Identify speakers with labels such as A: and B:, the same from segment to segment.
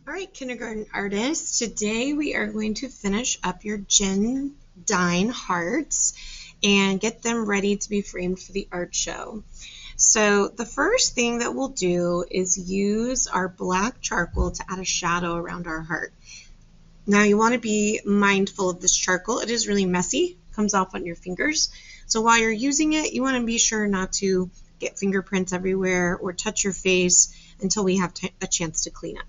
A: All right, kindergarten artists, today we are going to finish up your Jim Dine Hearts and get them ready to be framed for the art show. So the first thing that we'll do is use our black charcoal to add a shadow around our heart. Now you want to be mindful of this charcoal. It is really messy, comes off on your fingers. So while you're using it, you want to be sure not to get fingerprints everywhere or touch your face until we have a chance to clean up.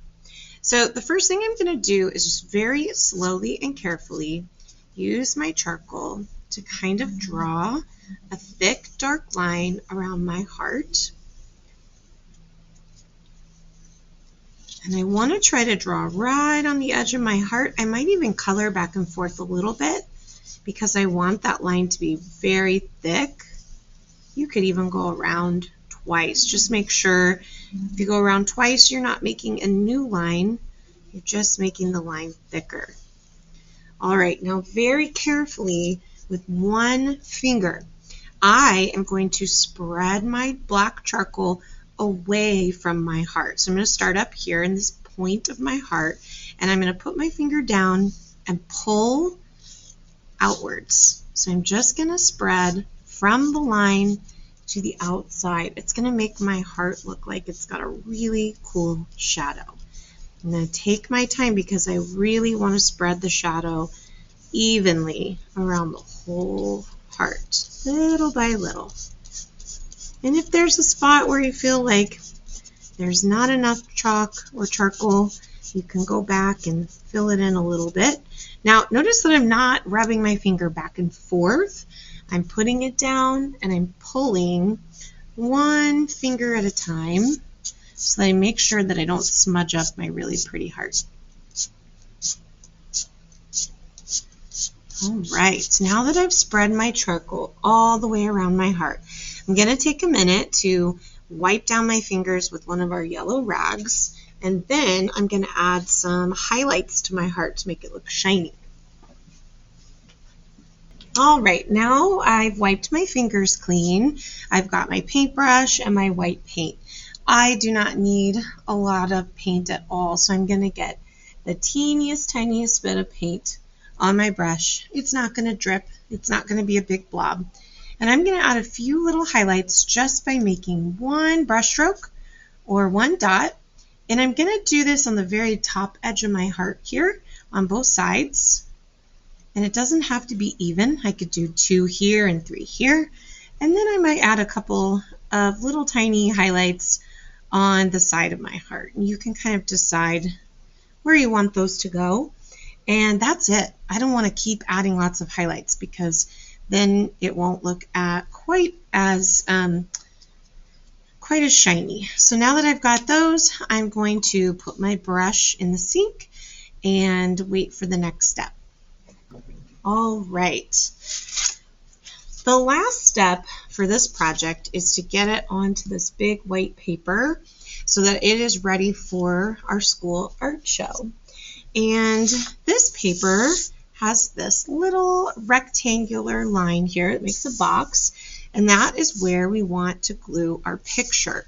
A: So the first thing I'm going to do is just very slowly and carefully use my charcoal to kind of draw a thick dark line around my heart. And I want to try to draw right on the edge of my heart. I might even color back and forth a little bit because I want that line to be very thick. You could even go around twice. Just make sure if you go around twice, you're not making a new line. You're just making the line thicker. All right, now very carefully with one finger, I am going to spread my black charcoal away from my heart. So I'm going to start up here in this point of my heart, and I'm going to put my finger down and pull outwards. So I'm just going to spread from the line to the outside. It's going to make my heart look like it's got a really cool shadow. I'm going to take my time because I really want to spread the shadow evenly around the whole heart, little by little. And if there's a spot where you feel like there's not enough chalk or charcoal, you can go back and fill it in a little bit. Now, notice that I'm not rubbing my finger back and forth. I'm putting it down and I'm pulling one finger at a time so that I make sure that I don't smudge up my really pretty heart. All right, now that I've spread my charcoal all the way around my heart, I'm going to take a minute to wipe down my fingers with one of our yellow rags, and then I'm going to add some highlights to my heart to make it look shiny. All right, now I've wiped my fingers clean. I've got my paintbrush and my white paint. I do not need a lot of paint at all, so I'm going to get the teeniest, tiniest bit of paint on my brush. It's not going to drip. It's not going to be a big blob. And I'm going to add a few little highlights just by making one brush stroke or one dot. And I'm going to do this on the very top edge of my heart here on both sides. And it doesn't have to be even. I could do 2 here and 3 here. And then I might add a couple of little tiny highlights on the side of my heart. And you can kind of decide where you want those to go. And that's it. I don't want to keep adding lots of highlights because then it won't look quite as shiny. So now that I've got those, I'm going to put my brush in the sink and wait for the next step. All right. The last step for this project is to get it onto this big white paper so that it is ready for our school art show. And this paper has this little rectangular line here that makes a box, and that is where we want to glue our picture.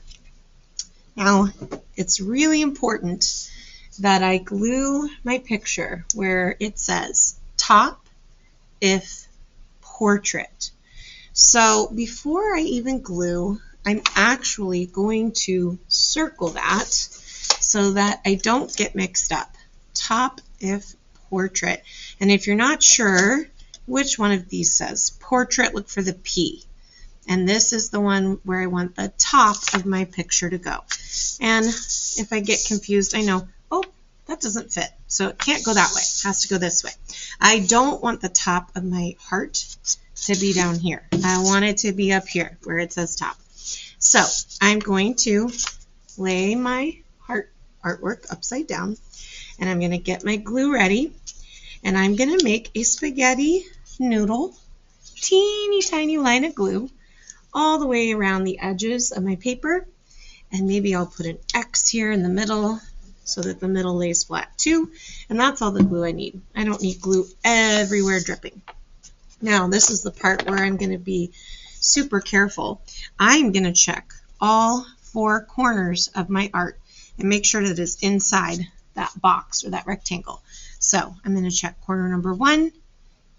A: Now, it's really important that I glue my picture where it says top if portrait. So before I even glue, I'm actually going to circle that so that I don't get mixed up. Top if portrait. And if you're not sure which one of these says portrait, look for the P. And this is the one where I want the top of my picture to go. And if I get confused, I know, oh, that doesn't fit. So it can't go that way. It has to go this way. I don't want the top of my heart to be down here. I want it to be up here where it says top. So I'm going to lay my heart artwork upside down, and I'm going to get my glue ready, and I'm going to make a spaghetti noodle, teeny tiny line of glue all the way around the edges of my paper, and maybe I'll put an X here in the middle so that the middle lays flat too, and that's all the glue I need. I don't need glue everywhere dripping. Now this is the part where I'm going to be super careful. I'm going to check all 4 corners of my art and make sure that it's inside that box or that rectangle. So I'm going to check corner number 1,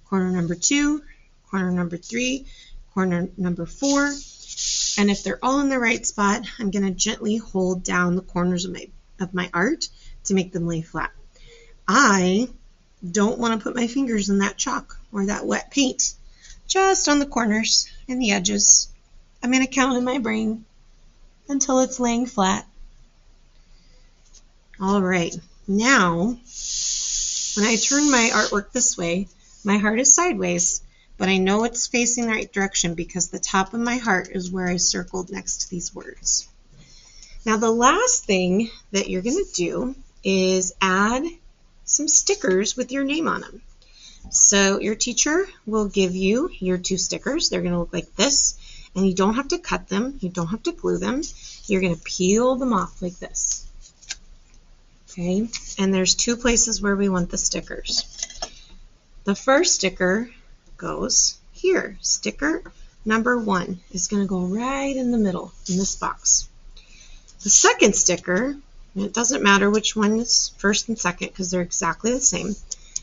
A: corner number 2, corner number 3, corner number 4, and if they're all in the right spot, I'm going to gently hold down the corners of my art to make them lay flat. I don't want to put my fingers in that chalk or that wet paint, just on the corners and the edges. I'm going to count in my brain until it's laying flat. All right, now when I turn my artwork this way, my heart is sideways, but I know it's facing the right direction because the top of my heart is where I circled next to these words. Now the last thing that you're going to do is add some stickers with your name on them. So your teacher will give you your 2 stickers. They're going to look like this, and you don't have to cut them. You don't have to glue them. You're going to peel them off like this. Okay, and there's 2 places where we want the stickers. The first sticker goes here. Sticker number 1 is going to go right in the middle in this box. The second sticker, and it doesn't matter which one is first and second because they're exactly the same,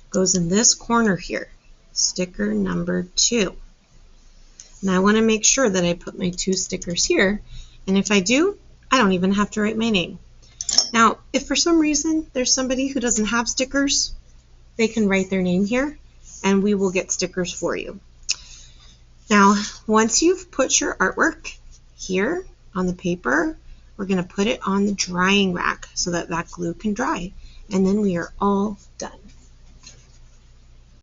A: goes in this corner here. Sticker number 2. And I want to make sure that I put my 2 stickers here, and if I do, I don't even have to write my name. Now, if for some reason there's somebody who doesn't have stickers, they can write their name here, and we will get stickers for you. Now, once you've put your artwork here on the paper, we're going to put it on the drying rack so that that glue can dry, and then we are all done.